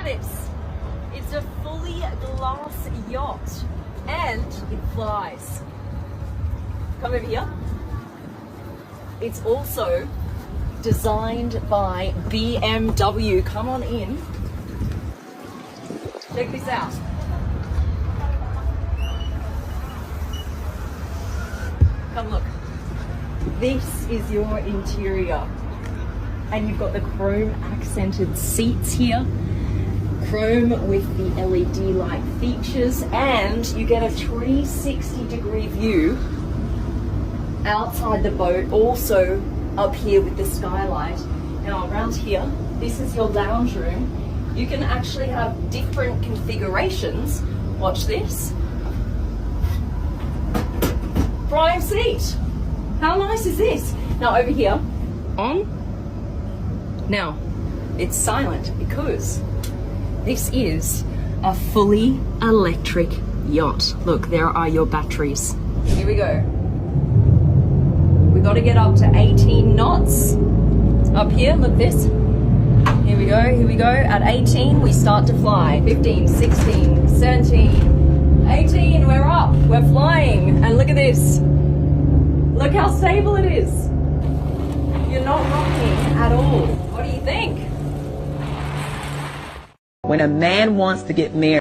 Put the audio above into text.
this. It's a fully glass yacht and it flies. Come over here. It's also designed by BMW. Come on in. Check this out. Come look. This is your interior. And you've got the chrome accented seats here. Chrome with the LED light features, and you get a 360-degree view outside the boat, also up here with the skylight. Now around here, this is your lounge room. You can actually have different configurations. Watch this. Prime seat. How nice is this? Now over here, on. Now, it's silent because this is a fully electric yacht. Look, there are your batteries. Here we go. We got to get up to 18 knots. Up here, look this. Here we go, here we go. At 18, we start to fly. 15, 16, 17, 18, we're up. We're flying. And look at this. Look how stable it is. You're not rocking at all. What do you think? When a man wants to get married,